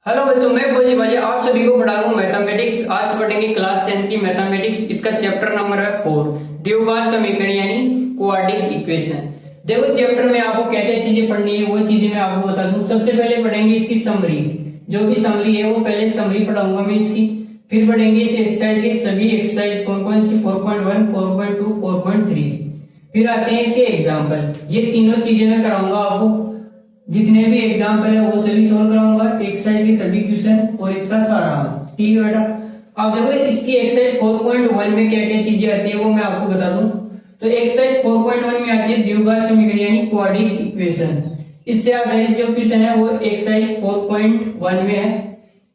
Hello बच्चों, मैं भोजी भाई आप सभी को पढ़ा रहा हूँ मैथमेटिक्स। आज पढ़ेंगे क्लास 10 की मैथमेटिक्स। इसका चैप्टर नंबर है 4, द्विघात समीकरण यानी क्वाड्रेटिक इक्वेशन। देखो, चैप्टर में आपको क्या क्या चीजें पढ़नी है वो चीजें मैं आपको बता दूं। सबसे पहले पढ़ेंगे इसकी समरी, जो भी समरी है वो पहले समरी पढ़ाऊंगा मैं इसकी। फिर पढ़ेंगे इस एक्सरसाइज के सभी एक्सरसाइज कौन कौन सी, 4.1, 4.2, 4.3। फिर आते हैं इसके एग्जाम्पल। ये तीनों चीजें मैं कराऊंगा आपको। जितने भी एग्जाम्पल है वो सभी सोल्व कराऊंगा, एक्सरसाइज के सभी क्वेश्चन और इसका सारा। ठीक है बेटा। अब देखो इसकी एक्सरसाइज 4.1 में क्या क्या चीजें आती है वो मैं आपको बता दूं। तो एक्सरसाइज 4.1 में आती है द्विघात समीकरण यानी क्वाड्रेटिक इक्वेशन। इससे आधारित जो क्वेश्चन है वो एक्सरसाइज 4.1 में है।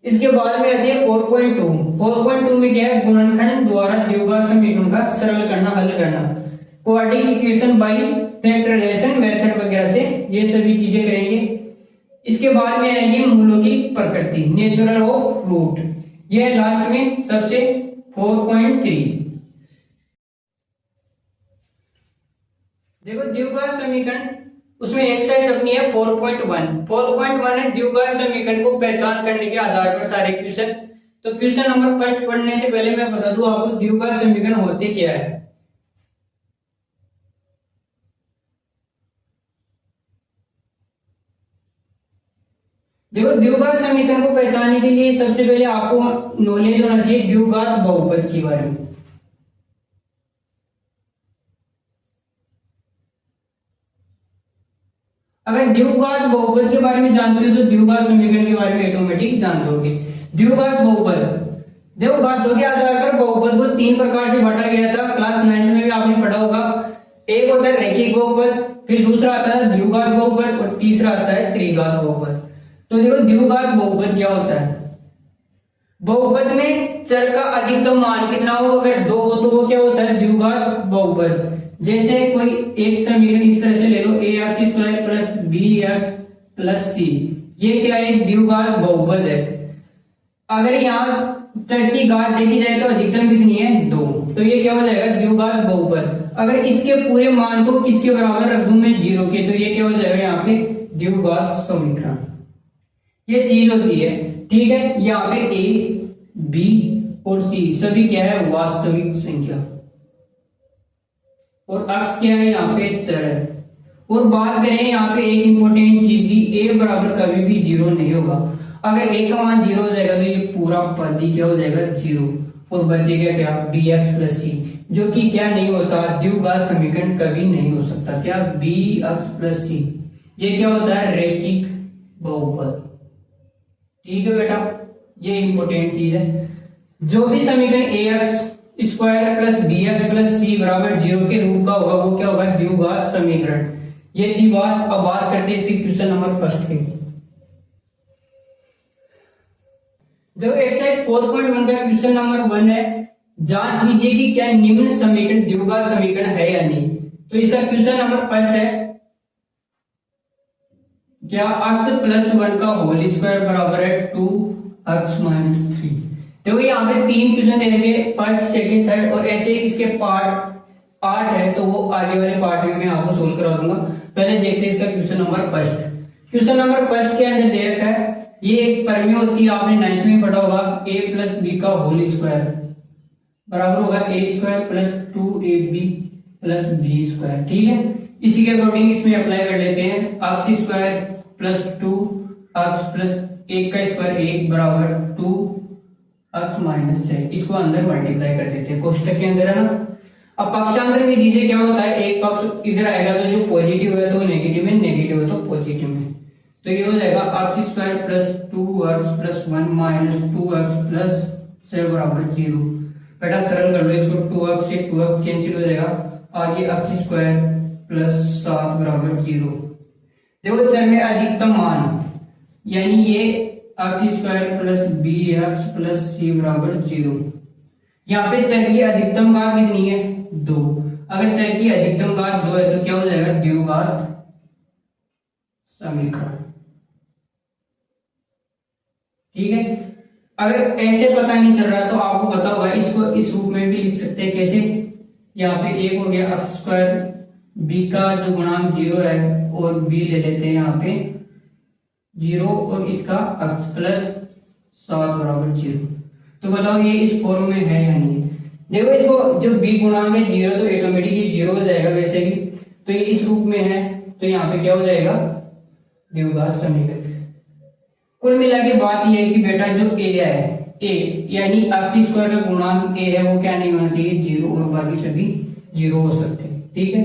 इसके बाद में आती है 4.2। 4.2 में क्या है, गुणनखंड द्वारा द्विघात समीकरण का सरल करना, हल करना, quadratic equation by factorization method वगैरह से ये सभी चीजें करेंगे। इसके बाद में आएगी मूलों की प्रकृति, नेचुरल ऑफ रूट। ये लास्ट में सबसे 4.3। देखो द्विघात समीकरण, उसमें एक्सरसाइज अपनी है 4.1। 4.1 है द्विघात समीकरण को पहचान करने के आधार पर सारे क्वेश्चन। तो क्वेश्चन नंबर फर्स्ट पढ़ने से पहले मैं बता दूं आपको द्विघात समीकरण होते क्या है। देखो द्विघात समीकरण को पहचानने के लिए सबसे पहले आपको नॉलेज होना चाहिए द्विघात बहुपद के बारे में। अगर द्विघात बहुपद के बारे में जानते हो तो द्विघात समीकरण के बारे में ऑटोमेटिक जान लोगे। द्विघात बहुपद, देखो घातों के आधार पर बहुपद को 3 प्रकार से बांटा गया था। क्लास 9 में भी आपने पढ़ा होगा। एक होता है रैखिक बहुपद, फिर दूसरा आता है द्विघात बहुपद और तीसरा आता है त्रिघात बहुपद। तो देखो द्विघात बहुपद क्या होता है। बहुपद में चर का अधिकतम मान कितना हो, अगर 2 हो तो वो क्या होता है द्विघात बहुपद। जैसे कोई एक समीकरण इस तरह से ले लो, ax² plus bx plus c, ये क्या है, द्विघात बहुपद है। अगर यहाँ चर की घात देखी जाए तो अधिकतम कितनी है, 2, तो ये क्या हो जाएगा द्विघात बहुपद। अगर इसके पूरे मान को किसके बराबर रख दूं मैं, 0 के, तो ये क्या हो जाएगा यहाँ पे द्विघात समीकरण। ये चीज होती है। ठीक है, यहाँ पे a, b और c सभी क्या है, वास्तविक संख्या, और अक्ष क्या है, यहाँ पे चर है। और बात करें यहाँ पे एक इंपॉर्टेंट चीज की, a बराबर कभी भी 0 नहीं होगा। अगर a का मान 0 हो जाएगा तो ये पूरा पद ही क्या हो जाएगा, 0, और बचेगा क्या, bx प्लस c, जो कि क्या नहीं होता, द्विघात समीकरण कभी नहीं हो सकता। क्या, bx प्लस c, ये क्या होता है, रैखिक बहुपद। ठीक है बेटा, ये इंपॉर्टेंट चीज है। जो भी समीकरण ax² plus bx plus c बराबर 0 के रूप का होगा वो क्या होगा, द्विघात समीकरण। ये थी बात। अब बात करते हैं इसके क्वेश्चन नंबर फर्स्ट की। जो एक्सरसाइज 4.1 का क्वेश्चन नंबर 1 है, जांच कीजिए कि क्या निम्न समीकरण द्विघात समीकरण है या नहीं। तो इसका क्वेश्चन नंबर फर्स्ट है, क्या x प्लस 1 का होल स्क्वायर बराबर है 2x माइनस 3। देखो यहाँ पे 3 क्वेश्चन दे देंगे, फर्स्ट, सेकंड, थर्ड, और ऐसे ही इसके पार्ट 8 है तो वो आगे वाले पार्ट में मैं आपको सोल्व करा दूंगा। पहले देखते हैं इसका question number first. Question number first के अंदर दे रखा है, ये एक प्रमेय होती है, आपने 9th में पढ़ा होगा, a प्लस b का होल स्क्वायर बराबर होगा a² plus 2ab plus b²। ठीक है, इसी के अकॉर्डिंग इसमें अप्लाई कर लेते हैं। x² प्लस 2x प्लस 1 का स्क्वायर 1 बराबर 2x माइनस 6। इसको अंदर मल्टीप्लाई कर देते हैं, कोष्टक के अंदर है ना। अब पक्षांतर विधि से क्या होता है, एक पक्ष इधर आएगा तो जो पॉजिटिव है तो नेगेटिव में, नेगेटिव है तो पॉजिटिव में। तो ये हो जाएगा x² plus 2x plus 1 minus 2x plus 6 बराबर 0। बेटा सरल कर लो इसको, 2x से 2x कैंसिल हो जाएगा, आगे x² प्लस 7 बराबर 0। देखो चर में अधिकतम मान यानी ये x² plus bx plus c बराबर 0। यहाँ पे चर की अधिकतम घात कितनी है, 2। अगर चर की अधिकतम घात 2 है तो क्या हो जाएगा, द्विघात समीकरण। ठीक है, अगर ऐसे पता नहीं चल रहा तो आपको पता होगा, इसको इस रूप में भी लिख सकते हैं। कैसे, यहाँ पे एक हो गया x², b का जो गुणांक 0 है और b ले लेते हैं यहाँ पे 0 और इसका x प्लस 7 बराबर 0। तो बताओ ये इस फॉर्म में है या नहीं है। देखो इसको जो b गुणांक है 0 तो ऑटोमेटिकली 0 हो जाएगा वैसे भी, तो ये इस रूप में है तो यहाँ पे क्या हो जाएगा, द्विघात समीकरण। कुल मिला के बात ये है कि बेटा जो a है a यानी x स्क्वायर का गुणांक a है वो क्या नहीं होना चाहिए 0, और बाकी सभी 0 हो सकते हैं। ठीक है,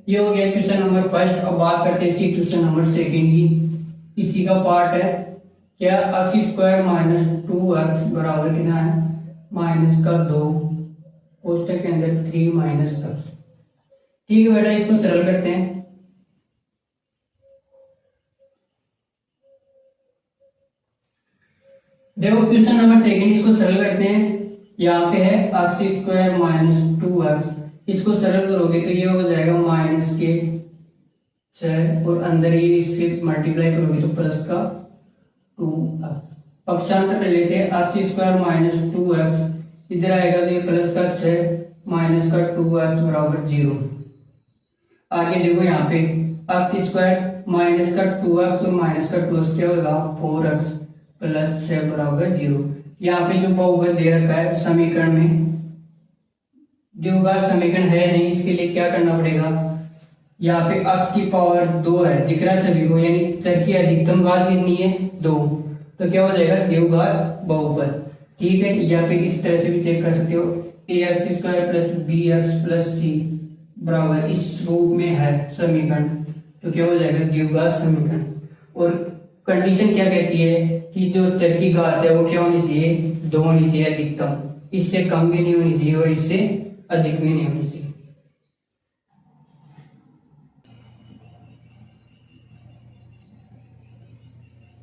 ये हो गया क्वेश्चन नंबर फर्स्ट। अब बात करते हैं इसकी क्वेश्चन नंबर सेकंड की। इसी का पार्ट है क्या, x स्क्वायर माइनस 2x बराबर कितना है माइनस का 2 कोष्टक के अंदर 3 माइनस x। ठीक है बेटा, इसको सरल करते हैं। देखो क्वेश्चन नंबर सेकंड, इसको सरल करते हैं। यहाँ पे है x स्क्वायर माइनस 2x, इसको सरल करोगे तो ये हो जाएगा माइनस के 6 और अंदर ही इससे मल्टीप्लाई करोगे तो प्लस का 2x। पक्षांतर कर लेते हैं, x स्क्वायर माइनस 2x इधर आएगा तो ये प्लस का 6 माइनस का 2x बराबर 0। आगे देखो यहाँ पे x स्क्वायर माइनस का 2x और माइनस का 2x क्या होगा 4x प्लस 6 बराबर 0। यहाँ पे जो बहुपद दे रखा है समीकरण में, द्विघात समीकरण है नहीं, इसके लिए क्या करना पड़ेगा, यहाँ पे x की पावर 2 है दिख रहा है सभी को, यानी चर की अधिकतम घात कितनी है 2, तो क्या हो जाएगा द्विघात बहुपद। ठीक है, या फिर इस तरह से भी चेक कर सकते हो ax square plus bx plus c बराबर इस रूप में है समीकरण, तो क्या हो जाएगा द्विघात समीकरण। और कंडीशन क्या कहती है कि जो चर की घात है वो क्या होनी चाहिए 2 होनी चाहिए अधिकतम, इससे कम भी नहीं होनी चाहिए और इससे अधिक भी नहीं होनी चाहिए।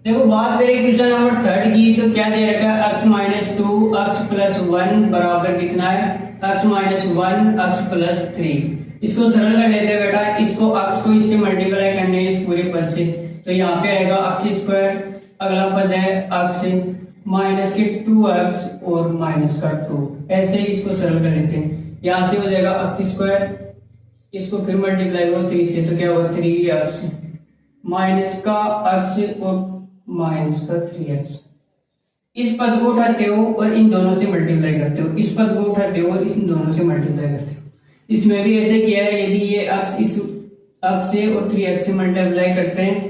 देखो बात करें क्वेश्चन नंबर थर्ड की, तो क्या दे रखा है x माइनस 2 x प्लस 1 बराबर कितना है x माइनस 1 x प्लस 3। इसको सरल कर लेते हैं बेटा, इसको x को इससे मल्टीप्लाई करने इस पूरे पद से, तो यहाँ पे आएगा x स्क्वायर, अगला पद है x माइनस के 2x और माइनस का 2, ऐसे ही इसको सरल कर लेते हैं। यहाँ से हो जाएगा x स्क्वायर, इसको फिर मल्टीप्लाई करो 3 से तो क्या होगा 3x माइनस का x और माइनस का 3x। इस पद को उठाते हो और इन दोनों से मल्टीप्लाई करते हो, इस पद को उठाते हो और इन दोनों से मल्टीप्लाई करते हो। इसमें भी ऐसे किया है, यदि ये x इस x से और 3x से मल्टीप्लाई करते हैं,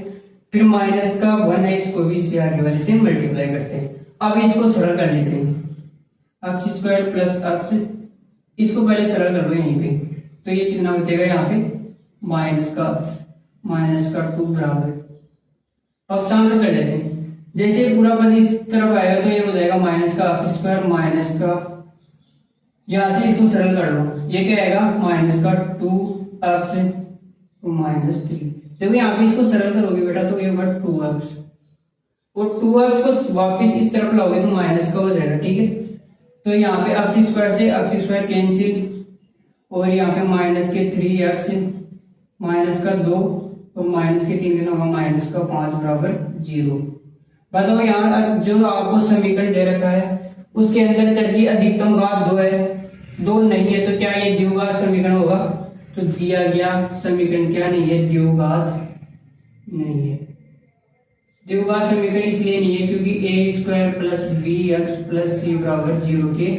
फिर माइनस का 1 है इसको भी इससे आगे वाले से मल्टीप्लाई करते हैं। अब इसको सरल कर लेते हैं, x स्क्वायर प्लस x, इसको पहले सरल कर लो यहीं पे, तो ये कितना बचेगा यहाँ पे माइनस का 2 बराबर, पक्षांतर कर लेते हैं। जैसे पूरा पद इस तरफ आएगा तो ये हो जाएगा माइनस का x स्क्वायर माइनस का, यहां से इसको सरल कर लो, ये क्या आएगा माइनस का 2x माइनस 3। देखो यहाँ पे इसको सरल करोगे बेटा तो ये होगा 2x, और 2x को वापस इस तरफ लाओगे तो माइनस का हो जाएगा। ठीक है, तो यहाँ पे x स्क्वायर से x स्क्वायर कैंसिल, और यहाँ पे माइनस के 3x माइनस का 2 और माइनस के 3 होगा माइनस का 5 बराबर 0। बताओ यहाँ जो आपको समीकरण दे रखा है उसके अंदर चर की अधिकतम घात 2 है, 2 नहीं है तो क्या ये द्विघात समीकरण होगा, तो दिया गया समीकरण क्या नहीं है द्विघात नहीं है। द्विघात समीकरण इसलिए नहीं है क्योंकि a square plus B X plus C बराबर 0 के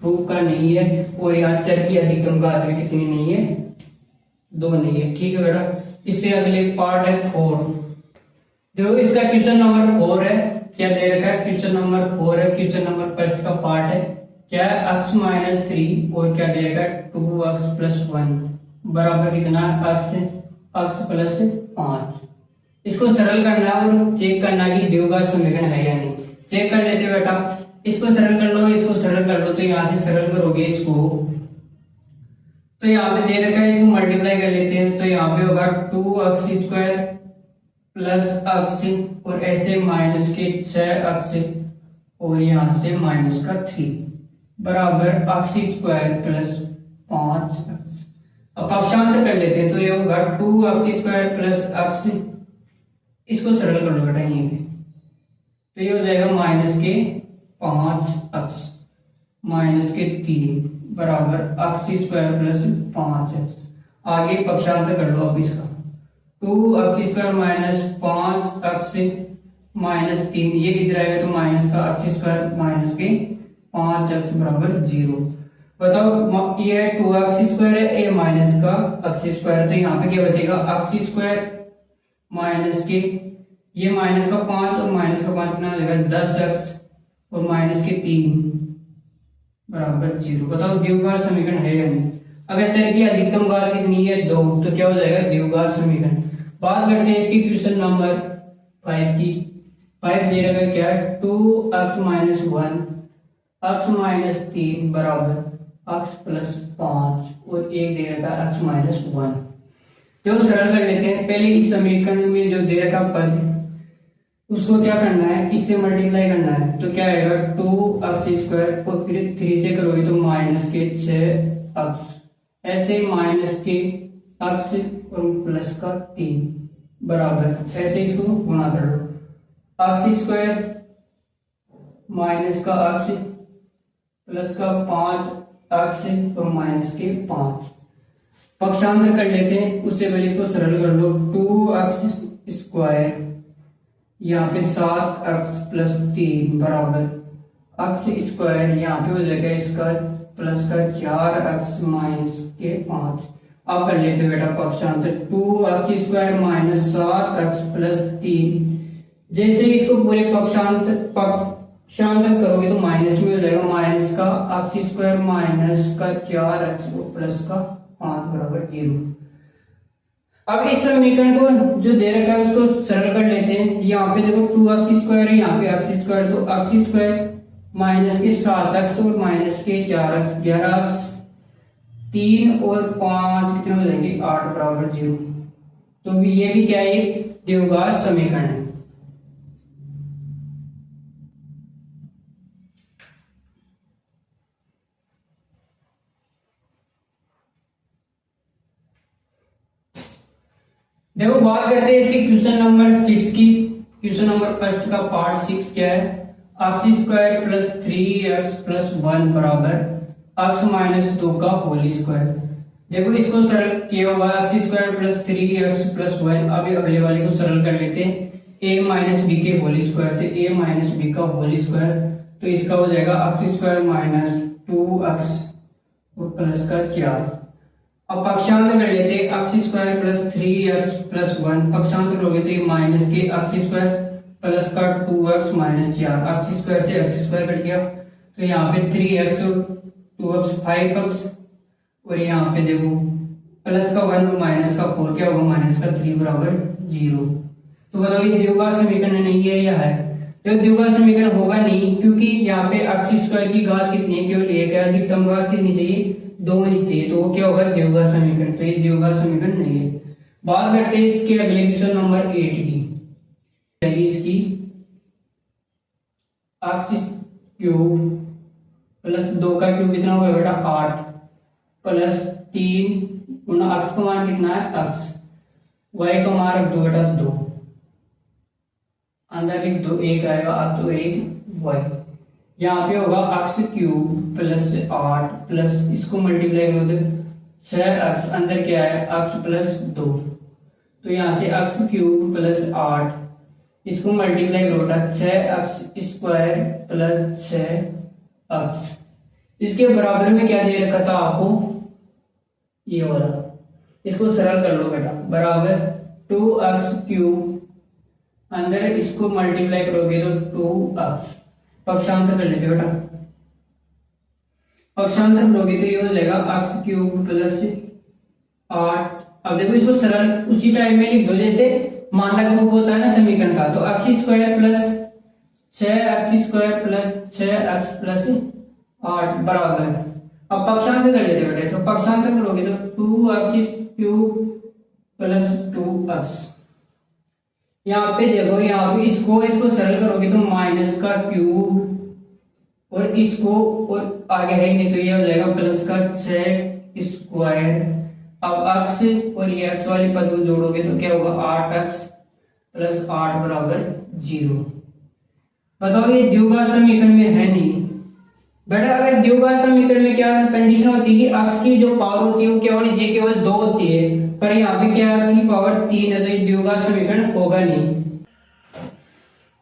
रूप का नहीं है, और यहाँ चर की अधिकतम घात भी कितनी नहीं है 2 नहीं है। ठीक है बेटा, इससे अगले पार्ट है 4। देखो इसका क्वेश्चन नंबर 4 है, क्या दे रखा है क्वेश्चन नंबर 4 है, क्वेश्चन नंबर फर्स्ट का पार्ट है क्या x माइनस 3 और क्या दे रखा है 2x प्लस 1 बराबर कितना x प्लस 5। इसको सरल करना और चेक करना कि द्विघात समीकरण है या नहीं। चेक कर लेते बेटा, इसको सरल कर लो, इसको सरल कर लो, तो यहाँ से सरल करोगे इसको तो यहाँ पे दे रखा है, इसको मल्टीप्लाई कर लेते हैं तो यहाँ पे होगा 2x स्क्वायर प्लस x और ऐसे माइनस के 6x और यहाँ से माइनस का 3 बराबर x स्क्वायर प्लस 5x। अब पक्षांतर कर लेते हैं तो ये होगा 2x स्क्वायर प्लस x, इसको सरल कर लो बेटा यहीं पे, तो ये हो जाएगा माइनस के 5x माइनस के 3 बराबर x स्क्वायर प्लस 5x। आगे पक्षांतर कर लो अब इसका, 2x स्क्वायर माइनस 5x -3, ये इधर आएगा तो माइनस का अक्स स्क्वायर माइनस के 5x बराबर 0। बताओ ये 2x स्क्वायर है, ये माइनस का अक्स स्क्वायर, तो यहाँ पे क्या बचेगा अक्स स्क्वायर माइनस के ये माइनस का 5 और माइनस का 5 कितना हो जाएगा 10x और माइनस के 3 बराबर 0। बताओ द्विघात समीकरण है या नहीं। अगर चल की अधिकतम घात कितनी है 2, तो क्या हो जाएगा द्विघात समीकरण। बात करते हैं इसकी क्वेश्चन नंबर 5 की। 5 दे रखा है क्या 2x माइनस 1 x माइनस 3 बराबर x प्लस 5 और एक दे रखा है x माइनस 1। जो सरल कर लेते हैं, पहले इस समीकरण में जो दे रखा पद उसको क्या करना है, इससे मल्टीप्लाई करना है, तो क्या आएगा 2x स्क्वायर और फिर 3 से करोगे तो माइनस के 6x, ऐसे माइनस के x और प्लस का 3 बराबर ऐसे इसको गुणा कर लो, x स्क्वायर माइनस का x प्लस का 5x और माइनस के 5। पक्षांतर कर लेते हैं, उससे पहले इसको सरल कर लो। 2x स्क्वायर यहाँ पे 7x प्लस 3 बराबर x स्क्वायर यहाँ पे हो जाएगा इसका प्लस का 4x माइनस के 5। अब कर लेते हैं बेटा पक्षांतर। 2x square minus 7x plus 3, जैसे इसको पूरे पक्षांतर करोगे तो माइनस में हो जाएगा, माइनस का x स्क्वायर माइनस का 4x प्लस का 5 बराबर 0। अब इस समीकरण को जो दे रखा है उसको सरल कर लेते हैं। यहाँ पे देखो 2x स्क्वायर है, यहाँ पे x स्क्वायर, तो x स्क्वायर माइनस के 7x और माइनस के 4x 11x, 3 और 5 कितने हो जाएंगे 8 बराबर 0। तो ये भी क्या है द्विघात समीकरण है। देखो बात करते हैं इसके क्वेश्चन नंबर 6 की। क्वेश्चन नंबर फर्स्ट का पार्ट 6 क्या है, x square plus 3x plus 1 बराबर x माइनस 2 का होल स्क्वायर। देखो इसको सरल किया हुआ x square plus 3x plus 1। अभी अगले वाले को सरल कर लेते हैं a माइनस बी के होल स्क्वायर से a माइनस बी का होल स्क्वायर, तो इसका हो जाएगा x स्क्वायर माइनस 2x और प्लस का 4। अब पक्षांतर कर लेते हैं, x square plus 3x plus 1 पक्षांतर करोगे तो माइनस के x स्क्वायर प्लस का 2x माइनस 4, x स्क्वायर से x स्क्वायर कट गया, तो यहाँ पे 3x और 2x 5x और यहाँ पे देखो प्लस का 1 और माइनस का 4 क्या होगा माइनस का 3 बराबर 0। तो बताओ ये द्विघात समीकरण नहीं है या है? तो द्विघात समीकरण होगा नहीं, क्योंकि यहाँ पे x स्क्वायर की घात कितनी है केवल एक है, अधिकतम घात कितनी चाहिए 2 होनी चाहिए, तो वो क्या होगा द्विघात समीकरण। तो ये द्विघात समीकरण नहीं है। बात करते हैं इसके अगले क्वेश्चन नंबर 8 की। इसकी x क्यूब प्लस 2 का क्यूब कितना होगा बेटा 8 प्लस 3 गुना x का मान कितना है x, y का मान रख दो बेटा 2, अंदर लिख दो 1 आएगा x और 1 y। यहाँ पे होगा x क्यूब प्लस 8 प्लस इसको मल्टीप्लाई करो तो 6x, अंदर क्या है x प्लस 2, तो यहाँ से x क्यूब प्लस 8 इसको मल्टीप्लाई करो 6x स्क्वायर प्लस 6x। इसके बराबर में क्या दे रखा था आपको ये वाला, इसको सरल कर लो बेटा, बराबर 2x क्यूब, अंदर इसको मल्टीप्लाई करोगे तो 2x। पक्षांतर कर लेते बेटा, पक्षांतर करोगे तो ये हो जाएगा x क्यूब प्लस 8। अब देखो इसको सरल उसी टाइप में लिख दो जैसे मानक रूप होता है ना समीकरण का, तो x square plus 6x square plus 6x plus 8 बराबर। अब पक्षांतर कर लेते बेटा, इसको पक्षांतर करोगे तो 2x क्यूब प्लस 2x। यहाँ पे देखो यहाँ पे इसको सरल करोगे तो माइनस का क्यूब और इसको और आगे है नहीं तो ये हो जाएगा प्लस का 6 स्क्वायर। अब x और ये x वाली पद को जोड़ोगे तो क्या होगा 8x प्लस 8 बराबर 0। बताओ ये द्विघात समीकरण में है नहीं बेटा। अगर द्विघात समीकरण में क्या कंडीशन होती है कि x की जो पावर होती है वो क्या होनी चाहिए केवल 2 होती है, पर यहाँ पे क्या x की पावर 3 है, तो ये द्विघात समीकरण होगा नहीं।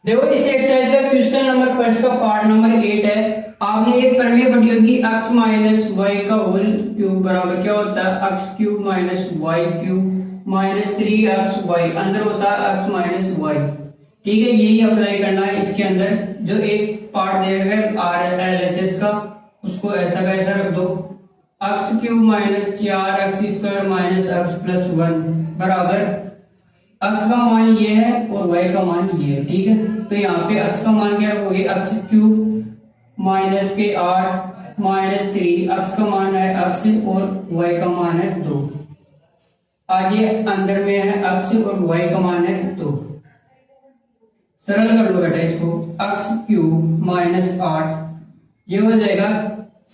देखो इस एक्सरसाइज का क्वेश्चन नंबर फर्स्ट का पार्ट नंबर 8 है। आपने एक प्रमेय पढ़ी होगी x माइनस वाई का होल क्यूब बराबर क्या होता है x cube minus y cube minus 3xy, अंदर होता है x माइनस वाई। ठीक है, यही अप्लाई करना है इसके अंदर। जो एक पार्ट दे रखा है आर एल एच एस का, उसको ऐसा का ऐसा रख दो। x cube minus 4x square minus x plus 1 बराबर x का मान ये है और y का मान ये है। ठीक है, तो यहाँ पे x का मान क्या रखोगे x क्यूब माइनस के 8 माइनस 3, x का मान है x और y का मान है 2। आगे अंदर में है x और y का मान है 2। सरल कर लो बेटा इसको। x क्यूब माइनस 8 ये हो जाएगा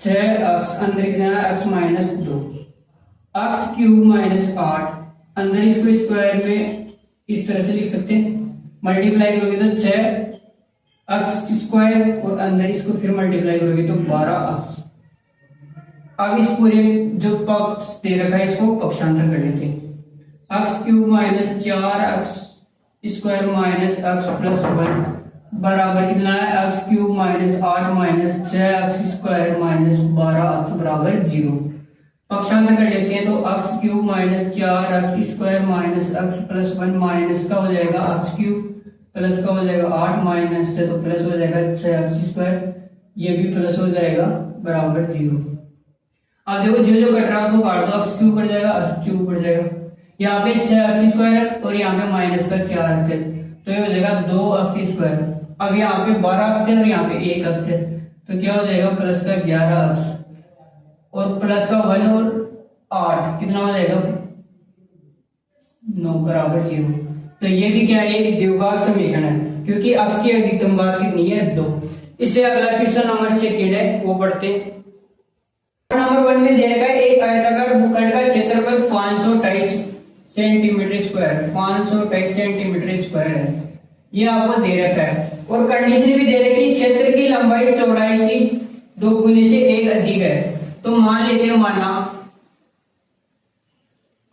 6x, अंदर कितना है x minus 2। x cube minus 8 अंदर इसको स्क्वायर में इस तरह से लिख सकते हैं, मल्टीप्लाई करोगे तो 6x स्क्वायर और अंदर इसको फिर मल्टीप्लाई करोगे तो 12x। अब इस पूरे जो पक्ष दे रखा है इसको पक्षांतर कर लेते हैं। x cube minus 4x square minus x plus 1 बराबर कितना है x cube minus 8 minus 6x square minus 12x बराबर 0। पक्षांतर कर लेते हैं तो x cube minus 4x square minus x plus 1 minus का हो जाएगा x क्यूब प्लस का हो जाएगा 8 माइनस से तो प्लस हो जाएगा 6x स्क्वायर, ये भी प्लस हो जाएगा बराबर 0। अब देखो जो जो कट रहा है उसको काट दो, x क्यूब कट जाएगा x क्यूब कट जाएगा, यहाँ पे 6x स्क्वायर और यहाँ पे माइनस का 4x है तो ये हो जाएगा 2x स्क्वायर। अब यहाँ पे 12x है और यहाँ पे 1x है तो क्या हो जाएगा प्लस का 11x और प्लस का 1 और 8 कितना हो जाएगा 9 बराबर 0। तो ये भी क्या है एक द्विघात समीकरण है क्योंकि x की अधिकतम घात कितनी है 2। इससे अगला क्वेश्चन नंबर 2 है वो पढ़ते हैं। नंबर 1 में दे रखा है एक आयताकार भूखंड का क्षेत्रफल 528 सेंटीमीटर स्क्वायर, 528 सेंटीमीटर स्क्वायर है, ये आपको दे रखा है और कंडीशन भी दे रखी है क्षेत्र की लंबाई चौड़ाई की 2 गुने से 1 अधिक है। तो मान लेते हैं माना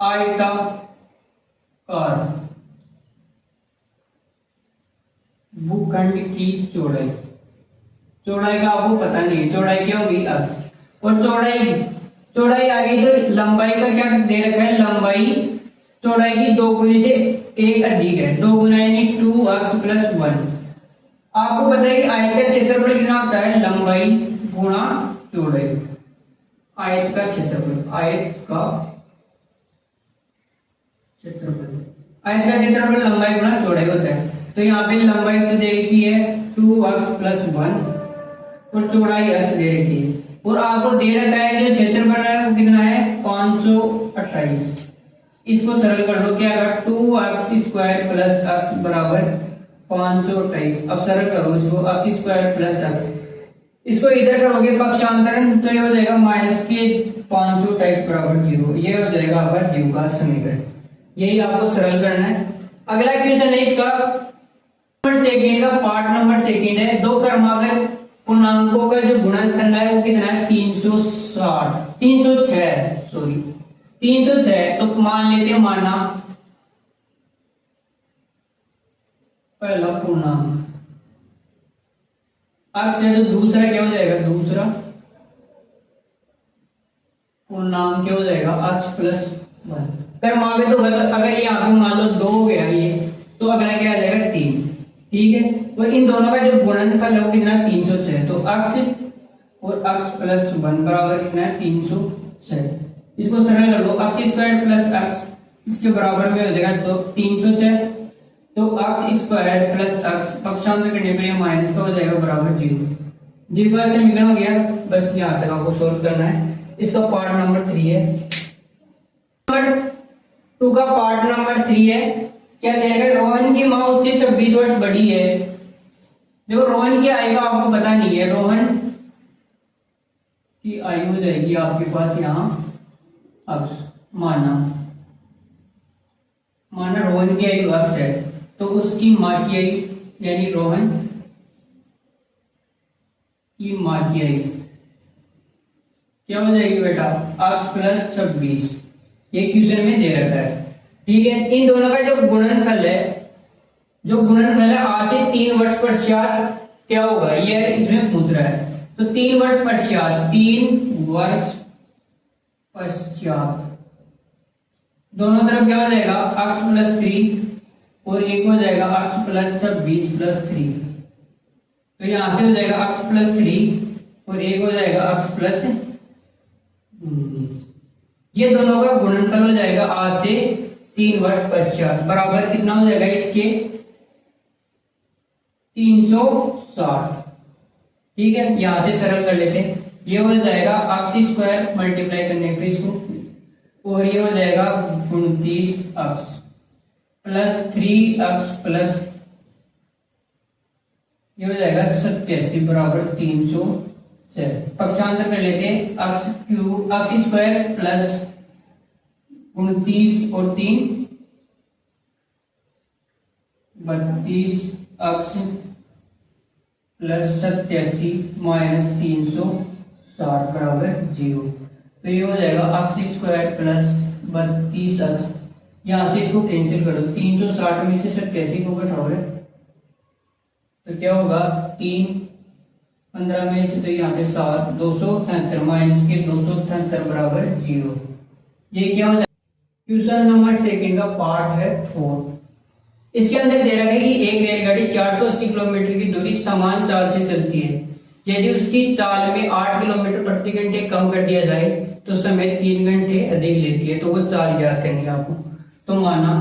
आयताकार भूखंड की चौड़ाई, चौड़ाई का आपको पता नहीं है, चौड़ाई क्या होगी x और चौड़ाई आ गई तो लंबाई का क्या दे रखा है, लंबाई चौड़ाई की 2 गुने से 1 अधिक है, 2 गुना यानी 2x प्लस 1। आपको पता है कि आयत का क्षेत्रफल कितना होता है लंबाई गुणा चौड़ाई। आयत का क्षेत्रफल, आयत का क्षेत्रफल लंबाई गुणा चौड़ाई होता है। तो यहाँ पे लंबाई तो दे रखी है 2x प्लस 1 और चौड़ाई x दे रखी है और आपको दे रखा है जो क्षेत्रफल है वो कितना है 528। इसको सरल कर लो, क्या आएगा 2x स्क्वायर प्लस x बराबर 528। अब सरल करो इसको, x स्क्वायर प्लस x, इसको इधर करोगे पक्षांतरण तो ये हो जाएगा माइनस के 528 बराबर 0। ये हो जाएगा आपका द्विघात समीकरण, यही आपको सरल करना है। अगला क्वेश्चन है इसका सेकंड का पार्ट नंबर 2 है। दो क्रमागत पूर्णांकों का जो गुणन करना है वो कितना है 306। तो मान लेते हैं माना पहला पूर्णांक x है तो दूसरा क्या हो जाएगा, दूसरा पूर्णांक क्या हो जाएगा x प्लस 1। क्रमागत तो अगर ये यहाँ पे मान लो 2 हो गया ये तो अगला क्या आ जाएगा 3। ठीक है, और इन दोनों का जो गुणनफल है वो कितना 306। तो x और x प्लस 1 बराबर कितना है 306। इसको सरल कर लो, x स्क्वायर प्लस x इसके बराबर में हो जाएगा तो 306। तो x स्क्वायर प्लस x पक्षांतर करने पर यह माइनस का हो जाएगा बराबर 0। द्विघात समीकरण हो गया, बस यहाँ तक आपको सोल्व करना है। इसका पार्ट नंबर 3 है। नंबर 2 का पार्ट नंबर 3 है। क्या देगा, रोहन की माँ उससे 26 वर्ष बड़ी है। देखो रोहन की आयु का आपको पता नहीं है, रोहन की आयु हो जाएगी आपके पास यहाँ x, माना रोहन की आयु x है तो उसकी माँ की आयु यानी रोहन की माँ की आयु क्या हो जाएगी बेटा x प्लस 26। ये क्वेश्चन में दे रखा है। ठीक है, इन दोनों का जो गुणनफल है, जो गुणनफल है आज से 3 वर्ष पश्चात क्या होगा, ये इसमें पूछ रहा है। तो 3 वर्ष पश्चात, 3 वर्ष पश्चात दोनों तरफ क्या हो जाएगा, x प्लस 3 और एक हो जाएगा x प्लस 26 प्लस 3। तो यहां से हो जाएगा x प्लस 3 और एक हो जाएगा x प्लस 19। ये दोनों का गुणनफल हो जाएगा आज से 3 वर्ष पश्चात, बराबर कितना हो जाएगा इसके 360। ठीक है, यहां से सरल कर लेते हैं। ये हो जाएगा x स्क्वायर मल्टीप्लाई करने पर इसको, और ये हो जाएगा 29x प्लस 3x प्लस ये हो जाएगा 87 बराबर 307। पक्षांतर कर लेते हैं, x स्क्वायर प्लस 29 और 3 32x प्लस 87 माइनस 360 बराबर 0। तो ये हो जाएगा x स्क्वायर प्लस 32x, यहां से इसको कैंसिल करो, 360 में से 87 को घटाओ तो क्या होगा 3 15 में से, तो यहाँ पे 7 278 माइनस के 278 बराबर 0। ये क्या हो जाएगा, क्वेश्चन नंबर सेकंड का पार्ट है 4। इसके अंदर दे रखा है कि एक रेलगाड़ी 480 किलोमीटर की दूरी समान चाल से चलती है। यदि उसकी चाल में 8 किलोमीटर प्रति घंटे कम कर दिया जाए तो समय 3 घंटे अधिक लेती है। तो वो चाल याद करनी है आपको। तो माना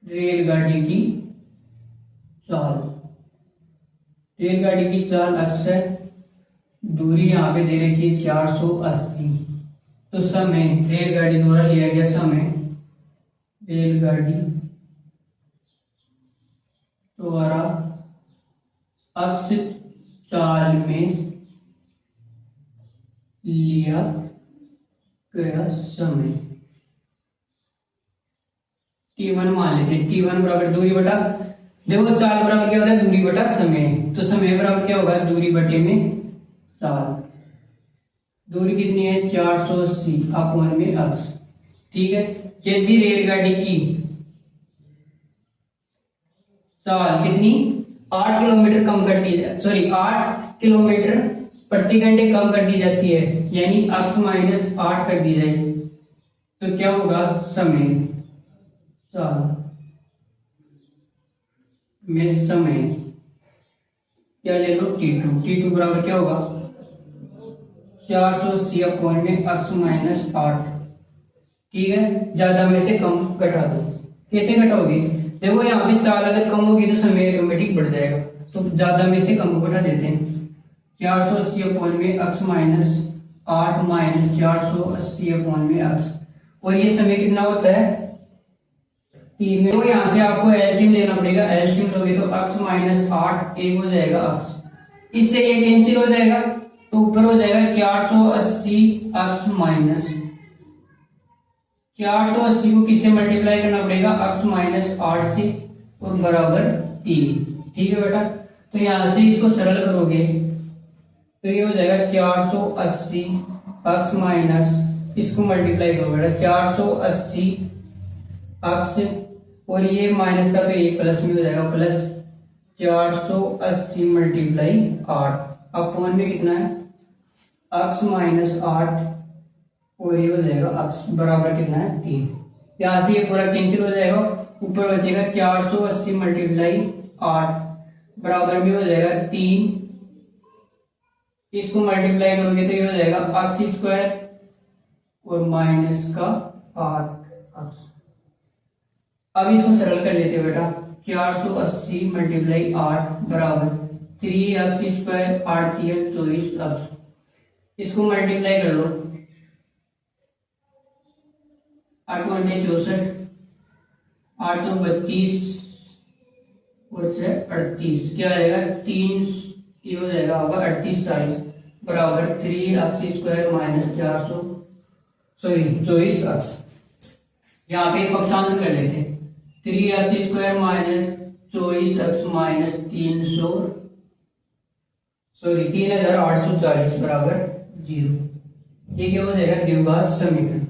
रेलगाड़ी की चाल अक्सर दूरी यहां पे दे रखी है 480। तो समय रेलगाड़ी द्वारा लिया गया समय, रेलगाड़ी द्वारा अक्ष चाल में लिया गया समय t1 मान लेते हैं। t1 बराबर दूरी बटा, देखो चाल बराबर क्या होता है, दूरी बटा समय। तो समय बराबर क्या होगा, दूरी बटे में चाल। दूरी कितनी है 480 अपवन में अक्ष। ठीक है, यदि रेलगाड़ी की चाल कितनी 8 किलोमीटर कम कर दी, 8 किलोमीटर प्रति घंटे कम कर दी जाती है, यानी अक्ष माइनस 8 कर दी जाए, तो क्या होगा समय चाल में समय क्या ले लो t2 बराबर क्या होगा 480 अपॉन में अक्ष माइनस 8। ठीक है, ज्यादा में से कम घटा दो। कैसे घटाओगे, देखो यहाँ पे चाल अगर कम होगी तो समय ऑटोमेटिक बढ़ जाएगा, तो ज्यादा में से कम घटा देते हैं। 480 अपॉन में अक्ष माइनस 8 माइनस 480 अपॉन में अक्ष, और ये समय कितना होता है 3। तो यहाँ से आपको एलसीएम लेना पड़ेगा। एलसीएम लोगे तो अक्ष माइनस 8 एक हो जाएगा अक्ष, इससे ये कैंसिल हो जाएगा, तो ऊपर हो जाएगा 480 अक्ष माइनस 480 को किससे मल्टीप्लाई करना पड़ेगा, अक्ष माइनस 8 से, और बराबर 3। ठीक है बेटा, तो यहां से इसको सरल करोगे तो ये हो जाएगा 480 अक्ष माइनस, इसको मल्टीप्लाई करो बेटा 480 अक्ष, और ये माइनस का तो ये प्लस में हो जाएगा, प्लस 480 मल्टीप्लाई 8 अपॉन में कितना है अक्ष माइनस 8, और ये हो जाएगा अक्ष बराबर कितना है 3। यहां से ये पूरा कैंसिल हो जाएगा, ऊपर बचेगा 480 मल्टीप्लाई 8 बराबर में हो जाएगा 3। इसको मल्टीप्लाई करोगे तो ये हो जाएगा अक्ष स्क्वायर और माइनस का 8 अक्ष। अब इसको सरल कर लेते हैं बेटा, 480 मल्टीप्लाई 8 बराबर 3 अक्ष स्क्वायर 8 24 अक्ष। इसको मल्टीप्लाई कर लो, 8 64 8 32 और 38, क्या आएगा 3, ये हो जाएगा होगा 38 40 बराबर 3 अक्ष स्क्वायर माइनस 24 अक्ष। यहाँ पे पक्षांतर कर लेते हैं, 3 अक्ष स्क्वायर माइनस 24 अक्ष माइनस 3840 बराबर 0। ये क्या हो जाएगा द्विघात समीकरण।